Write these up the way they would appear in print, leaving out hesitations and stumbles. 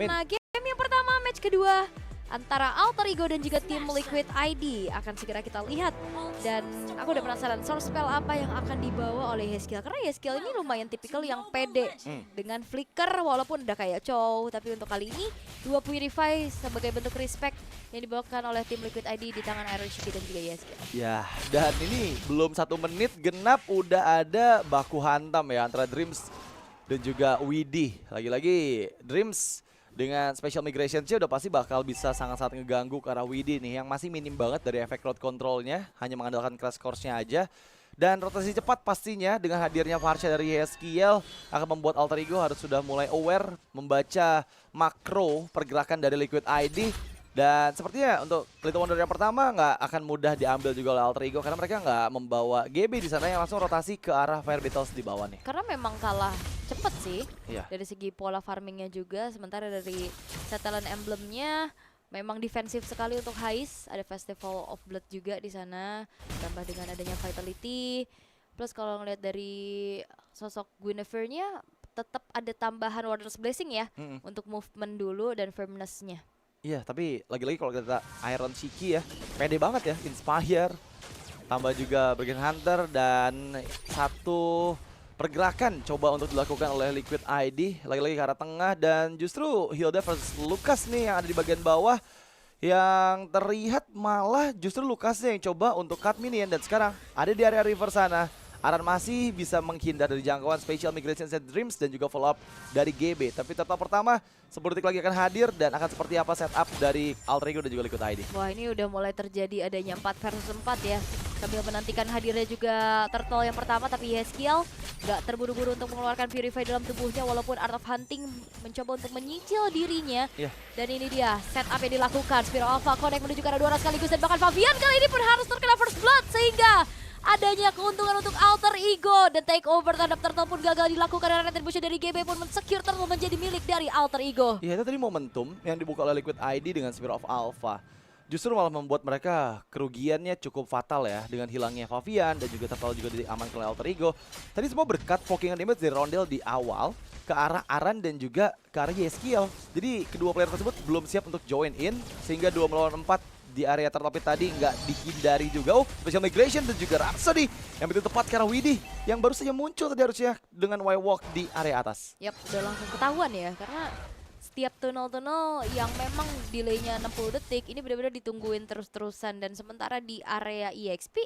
karena game yang pertama, match kedua antara Alter Ego dan juga tim Liquid ID akan segera kita lihat. Dan aku udah penasaran source spell apa yang akan dibawa oleh Yeskiel, karena Yeskiel ini lumayan tipikal yang pede dengan flicker walaupun udah kayak Chow. Tapi untuk kali ini dua Purify sebagai bentuk respect yang dibawakan oleh tim Liquid ID di tangan Iron Shiki dan juga Yeskiel. Ya, dan ini belum 1 menit genap udah ada baku hantam ya antara Dreams dan juga Widih. Lagi-lagi Dreams dengan special migration udah pasti bakal bisa sangat-sangat ngeganggu ke arah Widih nih yang masih minim banget dari efek crowd controlnya, hanya mengandalkan crash course-nya aja. Dan rotasi cepat pastinya dengan hadirnya Varsha dari Yeskiel akan membuat Alter Ego harus sudah mulai aware, membaca makro pergerakan dari Liquid ID. Dan sepertinya untuk Little Wonder yang pertama nggak akan mudah diambil juga oleh Alter Ego karena mereka nggak membawa GB di sana yang langsung rotasi ke arah Fire Beetles di bawah nih. Karena memang kalah cepet sih Iya. dari segi pola farmingnya juga, sementara dari setelan emblemnya memang defensif sekali untuk Hais. Ada Festival of Blood juga di sana, tambah dengan adanya Vitality. Plus kalau ngeliat dari sosok Guinevere-nya tetap ada tambahan Warder's Blessing ya untuk movement dulu dan firmness-nya. Iya, tapi lagi-lagi kalau kita Iron Shiki ya, pede banget ya, Inspire, tambah juga Brigand Hunter, dan satu pergerakan coba untuk dilakukan oleh Liquid ID, lagi-lagi ke arah tengah, dan justru Hilda versus Lucas nih yang ada di bagian bawah, yang terlihat malah justru Lucasnya yang coba untuk cut minion, dan sekarang ada di area river sana. Aran masih bisa menghindar dari jangkauan Special Migration Set Dreams dan juga follow up dari GB. Tapi tetap pertama 10 detik lagi akan hadir dan akan seperti apa setup dari Alter Ego dan juga Liquid ID. Wah, ini udah mulai terjadi adanya 4 versus 4 ya. Sambil menantikan hadirnya juga Turtle yang pertama, tapi Yeskiel gak terburu-buru untuk mengeluarkan Purify dalam tubuhnya walaupun Art of Hunting mencoba untuk menyicil dirinya. Dan ini dia setup yang dilakukan. Spiro Alpha connect menuju ke arah 2 sekaligus dan bahkan Fabian kali ini pun harus terkena First Blood sehingga adanya keuntungan untuk Alter Ego dan take over terhadap Turtle pun gagal dilakukan dan retribution dari GB pun men-secure Turtle menjadi milik dari Alter Ego. Ya, itu tadi momentum yang dibuka oleh Liquid ID dengan Spear of Alpha. Justru malah membuat mereka kerugiannya cukup fatal ya dengan hilangnya Fabian dan juga Turtle juga diamankan oleh Alter Ego. Tadi semua berkat pokingan damage dari Rondel di awal ke arah Aran dan juga ke arah Yeskiel. Jadi kedua player tersebut belum siap untuk join in sehingga 2 melawan 4 di area tertopit tadi nggak dihindari juga. Special Migration dan juga Rhapsody yang begitu tepat karena Widih yang baru saja muncul tadi harusnya dengan Y-Walk di area atas. Yap, udah langsung ketahuan ya karena setiap tunnel-tunnel yang memang delaynya 60 detik ini benar-benar ditungguin terus-terusan. Dan sementara di area EXP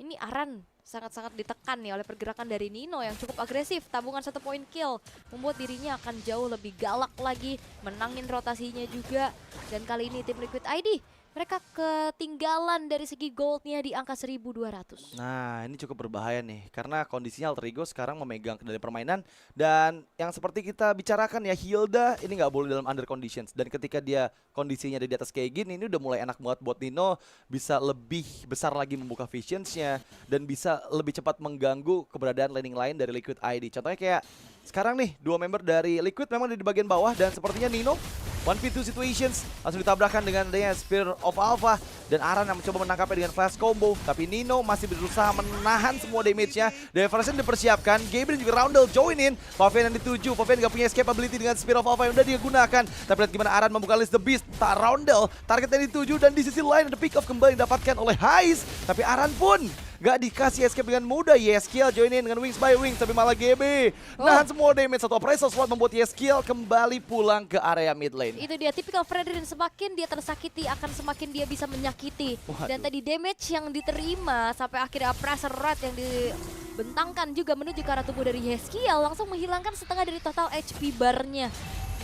ini Aran sangat-sangat ditekan nih oleh pergerakan dari Nino yang cukup agresif. Tabungan 1 point kill membuat dirinya akan jauh lebih galak lagi, menangin rotasinya juga. Dan kali ini tim Liquid ID mereka ketinggalan dari segi goldnya di angka 1.200. Nah, ini cukup berbahaya nih karena kondisinya Alter Ego sekarang memegang kendali permainan. Dan yang seperti kita bicarakan ya, Hilda ini nggak boleh dalam under conditions. Dan ketika dia kondisinya ada di atas kayak gini, ini udah mulai enak banget buat Nino bisa lebih besar lagi membuka visionsnya dan bisa lebih cepat mengganggu keberadaan laning lain dari Liquid ID. Contohnya kayak sekarang nih, 2 member dari Liquid memang ada di bagian bawah dan sepertinya Nino 1v2 situations langsung ditabrakkan dengan adanya Spear of Alpha dan Aran yang mencoba menangkapnya dengan flash combo, tapi Nino masih berusaha menahan semua damage-nya. Diversion dipersiapkan, Gabriel juga Roundel join in. Fabian yang dituju, Fabian gak punya escape ability dengan Spear of Alpha yang udah dia gunakan. Tapi lihat gimana Aran membuka list the beast, tak Roundel target yang dituju dan di sisi lain ada pick off kembali didapatkan oleh Hais. Tapi Aran pun gak dikasih escape dengan mudah. Yeskiel join in dengan Wings by Wings, tapi malah GB nahan semua damage. Satu appraisal slot membuat Yeskiel kembali pulang ke area mid lane. Itu dia tipikal Fredrin, semakin dia tersakiti akan semakin dia bisa menyakiti. Dan tadi damage yang diterima sampai akhirnya pressure rate yang dibentangkan juga menuju ke arah tubuh dari Yeskiel langsung menghilangkan setengah dari total HP bar-nya.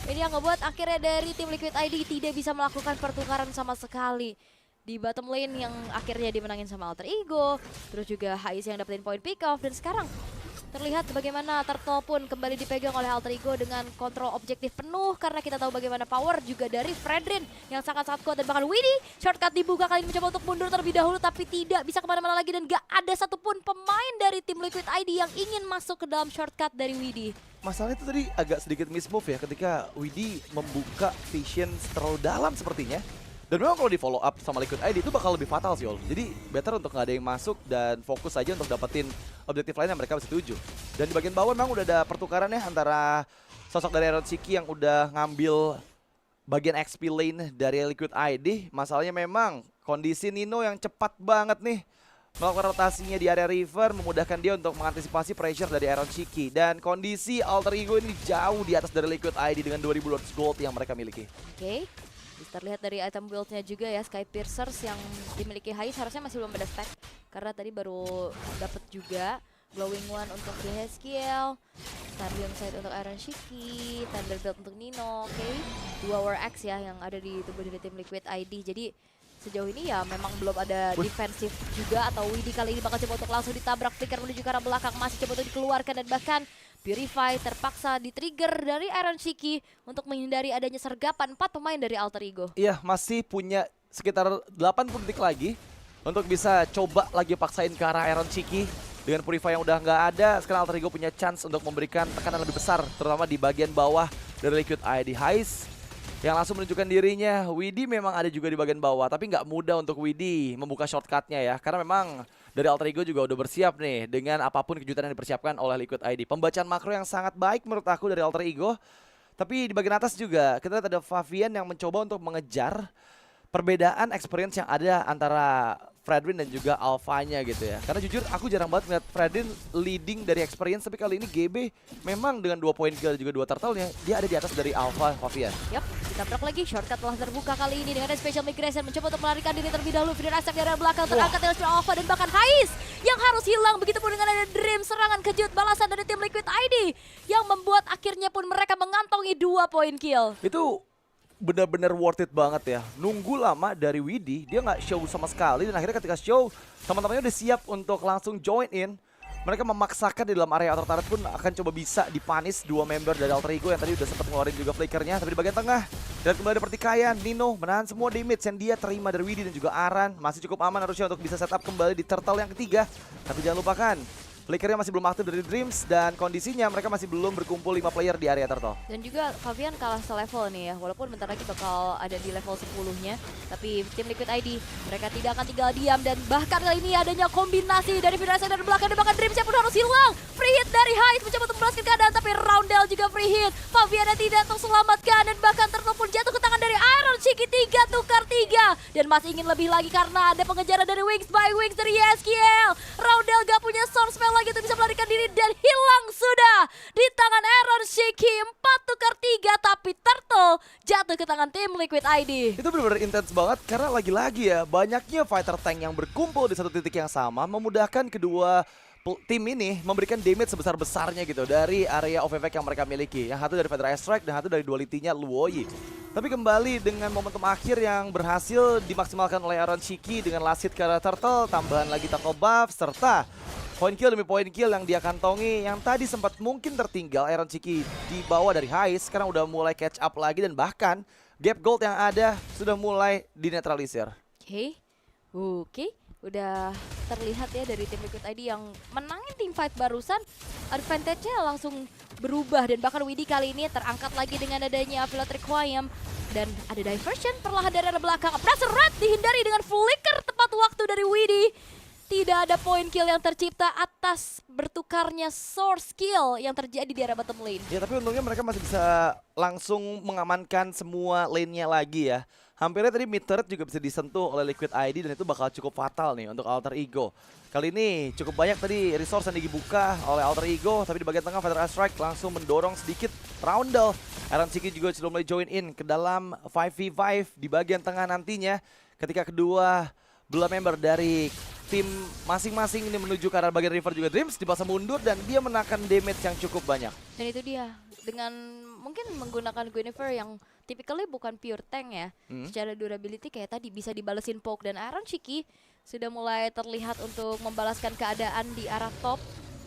Ini yang ngebuat akhirnya dari tim Liquid ID tidak bisa melakukan pertukaran sama sekali. Di bottom lane yang akhirnya dimenangin sama Alter Ego, terus juga Hais yang dapetin point pick off, dan sekarang terlihat bagaimana Turtle pun kembali dipegang oleh Alter Ego dengan kontrol objektif penuh karena kita tahu bagaimana power juga dari Fredrin yang sangat-sangat kuat. Dan bahkan Widih shortcut dibuka kali ini mencoba untuk mundur terlebih dahulu tapi tidak bisa kemana-mana lagi dan gak ada satupun pemain dari tim Liquid ID yang ingin masuk ke dalam shortcut dari Widih. Masalahnya itu tadi agak sedikit mismove ya ketika Widih membuka vision terlalu dalam sepertinya. Dan memang kalau di follow up sama Liquid ID itu bakal lebih fatal sih, Ol. Jadi better untuk nggak ada yang masuk dan fokus aja untuk dapetin objektif lain yang mereka bisa tuju. Dan di bagian bawah memang udah ada pertukaran ya antara sosok dari Iron Shiki yang udah ngambil bagian XP lane dari Liquid ID. Masalahnya memang kondisi Nino yang cepat banget nih melakukan rotasinya di area river, memudahkan dia untuk mengantisipasi pressure dari Iron Shiki. Dan kondisi Alter Ego ini jauh di atas dari Liquid ID dengan 2200 gold yang mereka miliki. Oke. Bisa terlihat dari item build-nya juga ya, Sky Piercers yang dimiliki Hais harusnya masih belum ada stack. Karena tadi baru dapat juga Glowing One untuk Yeskiel, Starlion Sight untuk Iron Shiki, Thunderbelt untuk Nino, oke. 2 War X ya yang ada di tubuh dari tim Liquid ID. Jadi sejauh ini ya memang belum ada defensif juga, atau Widi kali ini bakal coba untuk langsung ditabrak, flicker menuju ke arah belakang, masih coba untuk dikeluarkan dan bahkan Purify terpaksa di-trigger dari Iron Shiki untuk menghindari adanya sergapan 4 pemain dari Alter Ego. Iya, masih punya sekitar 80 detik lagi untuk bisa coba lagi paksain ke arah Iron Shiki. Dengan Purify yang udah nggak ada, sekarang Alter Ego punya chance untuk memberikan tekanan lebih besar, terutama di bagian bawah dari Liquid ID. Hais yang langsung menunjukkan dirinya. Widi memang ada juga di bagian bawah, tapi nggak mudah untuk Widi membuka shortcutnya ya, karena memang dari Alter Ego juga udah bersiap nih dengan apapun kejutan yang dipersiapkan oleh Liquid ID. Pembacaan makro yang sangat baik menurut aku dari Alter Ego. Tapi di bagian atas juga kita lihat ada Favian yang mencoba untuk mengejar perbedaan experience yang ada antara Fredrin dan juga Alpha-nya gitu ya. Karena jujur aku jarang banget ngeliat Fredrin leading dari experience, tapi kali ini GB memang dengan 2 poin kill dan juga 2 turtle-nya dia ada di atas dari Alpha Favian. Yap, ditabrak lagi, shortcut telah terbuka kali ini dengan special migration mencoba untuk melarikan diri terlebih dahulu. Video Asap di area belakang terangkat oleh Alpha dan bahkan Hais yang harus hilang. Begitupun dengan ada Dream, serangan kejut balasan dari tim Liquid ID yang membuat akhirnya pun mereka mengantongi 2 poin kill. Itu benar-benar worth it banget ya. Nunggu lama dari Widi, dia nggak show sama sekali, dan akhirnya ketika show teman-temannya udah siap untuk langsung join in. Mereka memaksakan di dalam area outer turret pun akan coba bisa dipanis 2 member dari Alter Ego yang tadi udah sempat ngeluarin juga flickernya. Tapi di bagian tengah dan kembali ada pertikaian, Nino menahan semua damage yang dia terima dari Widi dan juga Aran. Masih cukup aman harusnya untuk bisa setup kembali di turtle yang ketiga. Tapi jangan lupakan flickernya masih belum aktif dari Dreams, dan kondisinya mereka masih belum berkumpul 5 player di area turtle. Dan juga Favian kalah selevel nih ya, walaupun bentar lagi bakal ada di level 10-nya. Tapi tim Liquid ID, mereka tidak akan tinggal diam, dan bahkan kali ini adanya kombinasi dari Firasa dari belakang, dan bahkan Dreams pun harus hilang. Free hit dari Hais mencoba untuk membalaskan keadaan, tapi Roundel juga free hit. Favian tidak terselamatkan, dan bahkan turtle pun jatuh ke tangan dari Iron Shiki. 3 tukar 3, dan masih ingin lebih lagi karena ada pengejaran dari Wings by Wings dari Yeskiel. Roundel gak punya source spell lagi untuk bisa melarikan diri, dan hilang sudah di tangan Iron Shiki. 4 tukar 3, tapi turtle jatuh ke tangan tim Liquid ID. Itu benar-benar intens banget karena lagi-lagi ya banyaknya fighter tank yang berkumpul di satu titik yang sama memudahkan kedua tim ini memberikan damage sebesar-besarnya gitu dari area of effect yang mereka miliki. Yang satu dari Feather Strike dan satu dari duality-nya Luoyi. Tapi kembali dengan momentum akhir yang berhasil dimaksimalkan oleh Iron Shiki dengan last hit ke arah turtle, tambahan lagi turtle buff, serta poin kill demi poin kill yang dia kantongi. Yang tadi sempat mungkin tertinggal Iron Shiki di bawah dari Hais, sekarang udah mulai catch up lagi, dan bahkan gap gold yang ada sudah mulai dinetralisir. Oke. Udah terlihat ya dari tim Liquid ID yang menangin team fight barusan, advantage-nya langsung berubah, dan bahkan Widi kali ini terangkat lagi dengan adanya Affiliate Requiem. Dan ada diversion perlahan dari arah belakang. Pressure Red dihindari dengan flicker tepat waktu dari Widi. Tidak ada poin kill yang tercipta atas bertukarnya source kill yang terjadi di area bottom lane. Ya, tapi untungnya mereka masih bisa langsung mengamankan semua lane-nya lagi ya. Hampirnya tadi mid turret juga bisa disentuh oleh Liquid ID, dan itu bakal cukup fatal nih untuk Alter Ego. Kali ini cukup banyak tadi resource yang dibuka oleh Alter Ego, tapi di bagian tengah Feather Strike langsung mendorong sedikit Roundel. Iron Shiki juga sudah mulai join in ke dalam 5v5 di bagian tengah nantinya ketika kedua belah member dari tim masing-masing ini menuju ke arah bagian river juga. Dreams dipaksa mundur dan dia menakan damage yang cukup banyak. Dan itu dia, dengan mungkin menggunakan Guinevere yang typically bukan pure tank ya. Secara durability kayak tadi bisa dibalesin poke, dan Iron Shiki sudah mulai terlihat untuk membalaskan keadaan di arah top.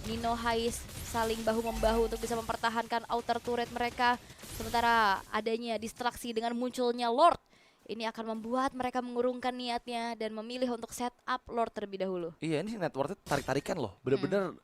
Nino Hais saling bahu-membahu untuk bisa mempertahankan outer turret mereka. Sementara adanya distraksi dengan munculnya Lord, ini akan membuat mereka mengurungkan niatnya dan memilih untuk set up Lord terlebih dahulu. Iya, ini net worth tarik-tarikan loh. Bener-bener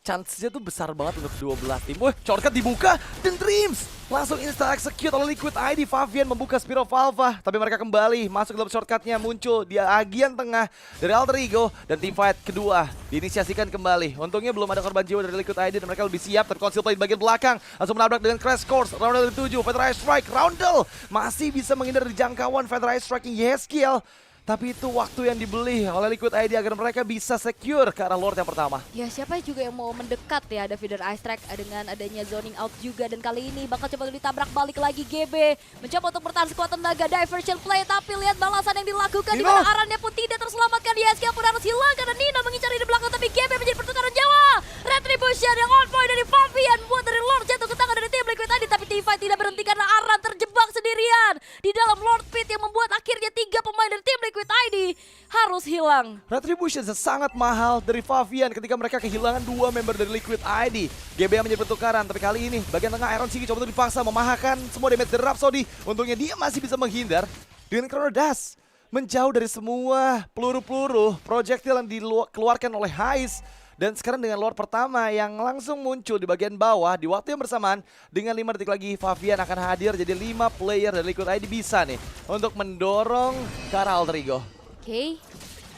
chance-nya tuh besar banget untuk kedua belah tim. Wah, shortcut dibuka dan Dreams langsung insta-execute oleh Liquid ID. Favian membuka Spear of Alpha, tapi mereka kembali masuk ke dalam shortcutnya, muncul di bagian tengah dari Alter Ego, dan teamfight kedua diinisiasikan kembali. Untungnya belum ada korban jiwa dari Liquid ID dan mereka lebih siap, terkonsil play di bagian belakang, langsung menabrak dengan Crash Course. Roundel 7, Feather Ice Strike, Roundel masih bisa menghindar dari jangkauan Feather Ice Striking Yeskiel. Tapi itu waktu yang dibeli oleh Liquid ID agar mereka bisa secure ke arah Lord yang pertama. Ya siapa juga yang mau mendekat ya, ada Feeder Ice Strike dengan adanya zoning out juga, dan kali ini bakal coba ditabrak balik lagi GB. Mencoba untuk bertahan sekuat tenaga, diversion play, tapi lihat balasan yang dilakukan di mana Arannya pun tidak terselamatkan. YSK pun harus hilang karena Nino mengincar di belakang, tapi GB menjadi pertukaran nyawa. Retribution yang on point dari Favian buat dari Lord jatuh ke tangan dari tim Liquid ID, tapi teamfight tidak berhenti karena Aran terjebak sendirian di dalam Lord Pit yang membuat akhirnya 3 pemain dari tim Liquid ID harus hilang. Retribution sangat mahal dari Favian ketika mereka kehilangan 2 member dari Liquid ID. GB yang menjadi pertukaran, tapi kali ini bagian tengah Iron Sigi coba untuk dipaksa memahkan semua damage dari Rhapsody. Untungnya dia masih bisa menghindar dengan Chrono Dash, menjauh dari semua peluru-peluru projectile yang dikeluarkan oleh Hais. Dan sekarang dengan Lord pertama yang langsung muncul di bagian bawah di waktu yang bersamaan, dengan 5 detik lagi Favian akan hadir, jadi 5 player dari Liquid ID bisa nih untuk mendorong ke arah Alter Ego. Oke,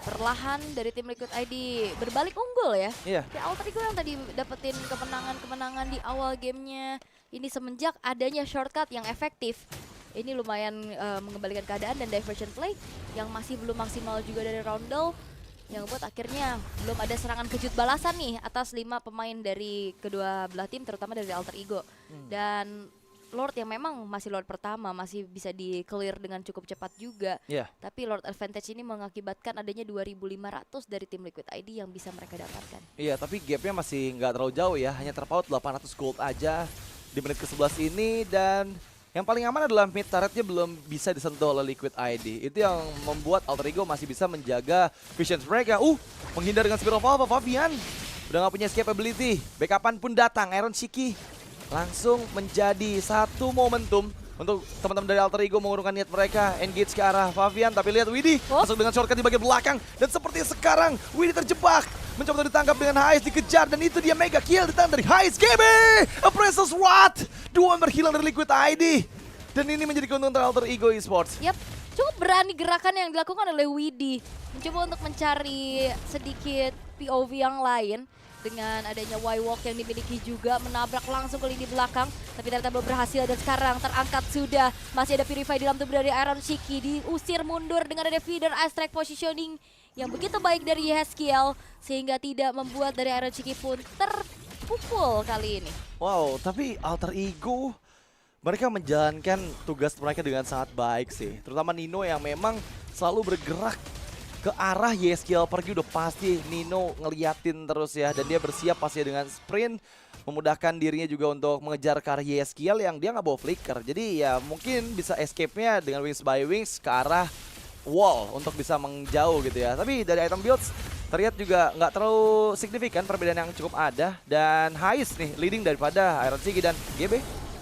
perlahan dari tim Liquid ID berbalik unggul ya. Iya. Ya, Alter Ego yang tadi dapetin kemenangan-kemenangan di awal gamenya, ini semenjak adanya shortcut yang efektif. Ini lumayan mengembalikan keadaan, dan diversion play yang masih belum maksimal juga dari Roundel, yang buat akhirnya belum ada serangan kejut balasan nih atas 5 pemain dari kedua belah tim, terutama dari Alter Ego. Dan Lord yang memang masih Lord pertama, masih bisa di-clear dengan cukup cepat juga. Iya. Tapi Lord Advantage ini mengakibatkan adanya 2.500 dari tim Liquid ID yang bisa mereka dapatkan. Iya, tapi gapnya masih nggak terlalu jauh ya, hanya terpaut 800 gold aja di menit ke-11 ini. Dan yang paling aman adalah mid turretnya belum bisa disentuh oleh Liquid ID. Itu yang membuat Alter Ego masih bisa menjaga vision mereka. Menghindar dengan Spear of Alpha. Favian udah nggak punya escape ability. Backupan pun datang. Iron Shiki langsung menjadi satu momentum untuk teman-teman dari Alter Ego mengurungkan niat mereka engage ke arah Favian. Tapi lihat Widhi masuk dengan shortcut di bagian belakang, dan seperti sekarang Widhi terjebak, mencoba untuk ditangkap dengan Hais, dikejar, dan itu dia mega kill di tangan dari Hais. GB Appraisals what? 2 member hilang dari Liquid ID, dan ini menjadi keuntungan dari Alter Ego Esports. Yap, cukup berani gerakan yang dilakukan oleh Widhi, mencoba untuk mencari sedikit POV yang lain. Dengan adanya Y-Walk yang dimiliki juga, menabrak langsung ke lini belakang, tapi ternyata belum berhasil, dan sekarang terangkat sudah. Masih ada Purify di dalam tubuh dari Iron Shiki, diusir mundur dengan ada Feeder Ice Strike positioning yang begitu baik dari Yeskiel, sehingga tidak membuat dari Iron Shiki pun terpukul kali ini. Wow, tapi Alter Ego mereka menjalankan tugas mereka dengan sangat baik sih. Terutama Nino yang memang selalu bergerak ke arah Yeskiel pergi, udah pasti Nino ngeliatin terus ya, dan dia bersiap pasti dengan sprint, memudahkan dirinya juga untuk mengejar ke arah Yeskiel yang dia nggak bawa flicker. Jadi ya mungkin bisa escape-nya dengan wings by wings ke arah wall untuk bisa menjauh gitu ya. Tapi dari item builds terlihat juga nggak terlalu signifikan perbedaan yang cukup ada, dan Hais nih leading daripada Iron Sigi dan GB.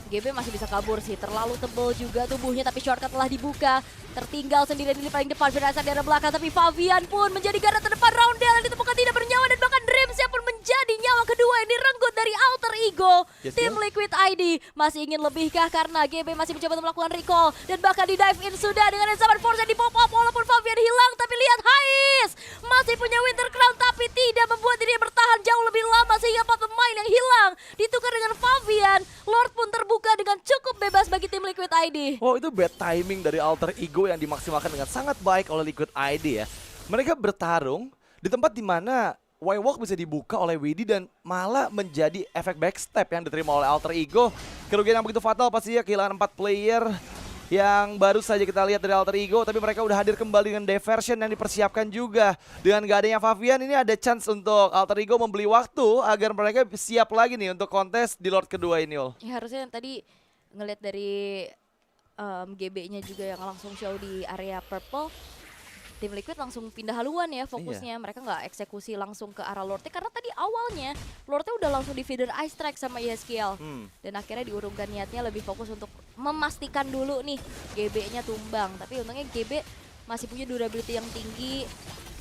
GB masih bisa kabur sih, terlalu tebal juga tubuhnya, tapi shortcut telah dibuka. Tertinggal sendirian di paling depan, Firasa di arah belakang, tapi Favian pun menjadi garda terdepan. Roundel yang ditemukan tidak bernyawa, dan bahkan Dreams yang pun menjadi nyawa kedua yang direnggut dari Alter Ego. Yes, Tim Liquid ID masih ingin lebihkah karena GB masih mencoba untuk melakukan recall, dan bahkan di dive in sudah dengan Zaman Force yang di pop up walaupun Favian hilang. Tapi lihat Hais masih punya Winter Crown, tapi tidak membuat dirinya bertahan jauh lebih lama, sehingga 4 pemain yang hilang ditukar dengan Favian. Lord pun terbuka dengan cukup bebas bagi tim Liquid ID. Wow, itu bad timing dari Alter Ego yang dimaksimalkan dengan sangat baik oleh Liquid ID ya. Mereka bertarung di tempat di mana Y-Walk bisa dibuka oleh Widhi, dan malah menjadi efek backstep yang diterima oleh Alter Ego. Kerugian yang begitu fatal pastinya, kehilangan 4 player yang baru saja kita lihat dari Alter Ego, tapi mereka udah hadir kembali dengan diversion yang dipersiapkan juga. Dengan gak adanya Favian, ini ada chance untuk Alter Ego membeli waktu agar mereka siap lagi nih untuk kontes di Lord kedua ini, Ol. Ya, harusnya yang tadi ngelihat dari GB-nya juga yang langsung show di area purple, tim Liquid langsung pindah haluan ya fokusnya. Iya. Mereka nggak eksekusi langsung ke arah Lordnya, karena tadi awalnya Lordnya udah langsung di feeder Ice Strike sama Yeskiel. Dan akhirnya diurungkan niatnya lebih fokus untuk memastikan dulu nih GB-nya tumbang. Tapi untungnya GB masih punya durability yang tinggi,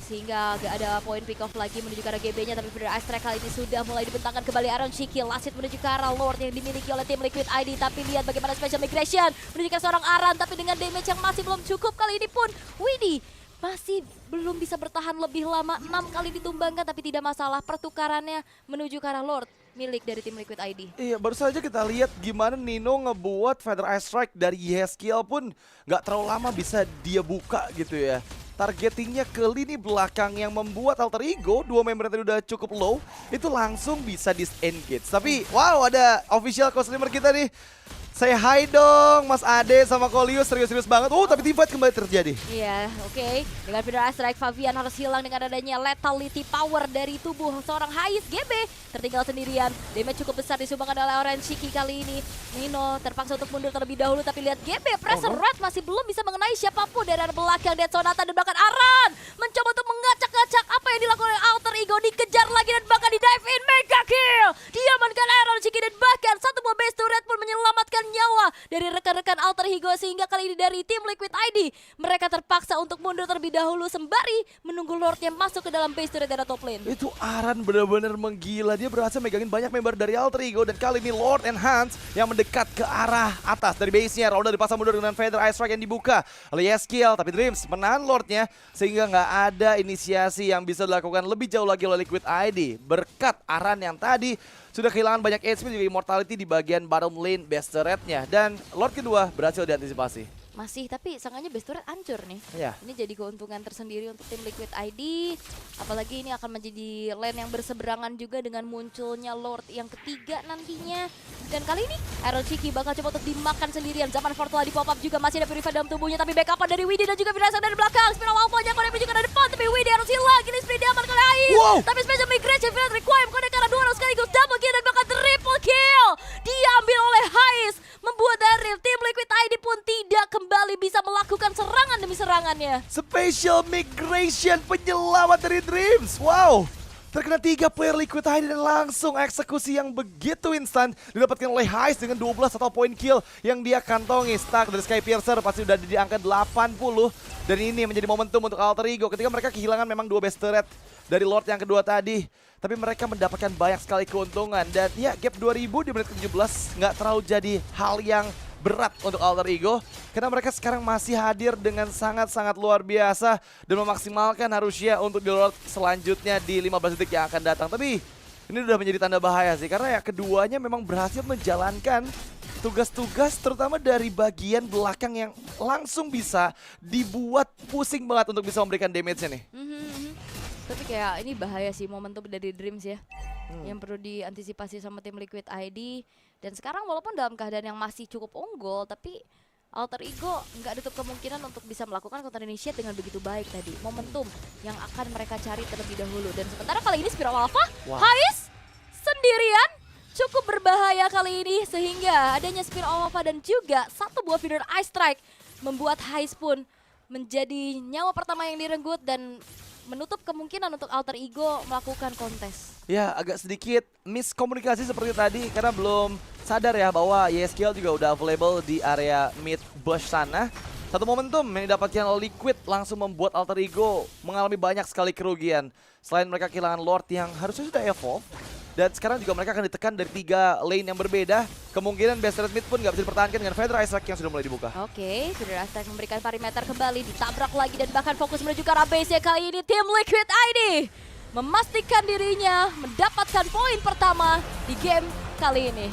sehingga gak ada poin pick off lagi menuju ke arah GB-nya, tapi Feeder Ice Strike kali ini sudah mulai dibentangkan kembali Aaron Shiki. Lasit menuju ke arah Lord yang dimiliki oleh tim Liquid ID, tapi lihat bagaimana Special Migration menuju ke seorang Aran, tapi dengan damage yang masih belum cukup kali ini pun Widdy masih belum bisa bertahan lebih lama. 6 kali ditumbangkan tapi tidak masalah, pertukarannya menuju ke arah Lord milik dari tim Liquid ID. Iya, baru saja kita lihat gimana Nino ngebuat Feather Ice Strike dari Yeskiel pun nggak terlalu lama bisa dia buka gitu ya. Targetingnya ke lini belakang yang membuat Alter Ego, dua member yang tadi udah cukup low, itu langsung bisa disengage. Tapi wow, ada official co-streamer kita nih. Say hi dong Mas Ade sama Kolius, serius-serius banget. Oh, tapi teamfight kembali terjadi. Iya, oke. Dengan Feeder Ice Strike, Fabian harus hilang dengan adanya lethality power dari tubuh seorang Hais. GB tertinggal sendirian. Damage cukup besar disumbangkan oleh Orange Shiki kali ini. Nino terpaksa untuk mundur terlebih dahulu, tapi lihat GB pressure red masih belum bisa mengenai siapapun dari arah belakang. Dan Sonata dan bahkan Aran mencoba untuk mengacak-acak apa yang dilakukan oleh Alter Ego. Dikejar lagi dan bahkan di dive in, mega kill. Diamankan Orange Shiki dan bahkan satu buah base turret pun menyelamatkan nyawa dari rekan-rekan Alter Ego, sehingga kali ini dari tim Liquid ID mereka terpaksa untuk mundur terlebih dahulu sembari menunggu Lordnya masuk ke dalam base turret dari top lane. Itu Aran benar-benar menggila, dia berhasil megangin banyak member dari Alter Ego dan kali ini Lord and Hans yang mendekat ke arah atas dari base-nya. Rolda dipasang mundur dengan Feather Ice Strike yang dibuka oleh Yeskiel, tapi Dreams menahan Lordnya sehingga nggak ada inisiasi yang bisa dilakukan lebih jauh lagi oleh Liquid ID. Berkat Aran yang tadi sudah kehilangan banyak HP juga immortality di bagian bottom lane base turret-nya, dan Lord kedua berhasil diantisipasi. Masih, tapi sangkanya base turret hancur nih. Iya. Ini jadi keuntungan tersendiri untuk tim Liquid ID. Apalagi ini akan menjadi lane yang berseberangan juga dengan munculnya Lord yang ketiga nantinya. Dan kali ini Aaron Shiki bakal coba untuk dimakan sendirian. Zaman Fortula di pop up juga, masih ada Purify dalam tubuhnya, tapi backupan dari Widdy dan juga Firasa dari belakang. Spiral Alpha-nya connect juga dari depan, tapi Widdy harus hilang. Kini sprint diaman oleh Ais. Wow. Tapi Special Migration Field Requiem connect karena 2 sekaligus double kill dan bahkan triple kill. Diambil oleh Hais, membuat dari tim Liquid ID pun tidak kembali bisa melakukan serangan demi serangannya. Special Migration, penyelamat dari Dreams. Wow, terkena 3 player Liquid ID dan langsung eksekusi yang begitu instan didapatkan oleh Hais dengan 12 atau poin kill yang dia kantongi. Stack dari Skypiercer pasti udah di angka 80, dan ini menjadi momentum untuk Alter Ego ketika mereka kehilangan memang 2 base turret dari Lord yang kedua tadi, tapi mereka mendapatkan banyak sekali keuntungan. Dan ya, gap 2000 di menit ke-17 nggak terlalu jadi hal yang berat untuk Alter Ego karena mereka sekarang masih hadir dengan sangat-sangat luar biasa dan memaksimalkan harusnya untuk di Lord selanjutnya di 15 detik yang akan datang. Tapi ini udah menjadi tanda bahaya sih, karena ya keduanya memang berhasil menjalankan tugas-tugas terutama dari bagian belakang yang langsung bisa dibuat pusing banget untuk bisa memberikan damage-nya nih. Tapi kayak ini bahaya sih momentum dari Dreams ya, yang perlu diantisipasi sama tim Liquid ID. Dan sekarang walaupun dalam keadaan yang masih cukup unggul, tapi Alter Ego nggak tutup kemungkinan untuk bisa melakukan counter initiate dengan begitu baik tadi. Momentum yang akan mereka cari terlebih dahulu. Dan sementara kali ini Spiral Alpha, Hais sendirian cukup berbahaya kali ini, sehingga adanya Spiral Alpha dan juga satu buah Feeder Ice Strike membuat Hais pun menjadi nyawa pertama yang direnggut dan menutup kemungkinan untuk Alter Ego melakukan kontes. Ya, agak sedikit miskomunikasi seperti tadi karena belum sadar ya bahwa Yeskiel juga udah available di area mid bush sana. Satu momentum yang didapatkan oleh Liquid langsung membuat Alter Ego mengalami banyak sekali kerugian. Selain mereka kehilangan Lord yang harusnya sudah evolve, dan sekarang juga mereka akan ditekan dari 3 lane yang berbeda. Kemungkinan base turret mid pun nggak bisa dipertahankan dengan Feather Ice Strike yang sudah mulai dibuka. Oke, Feather Ice Strike memberikan perimeter kembali, ditabrak lagi dan bahkan fokus menuju ke arah base-nya. Kali ini tim Liquid ID memastikan dirinya mendapatkan poin pertama di game kali ini.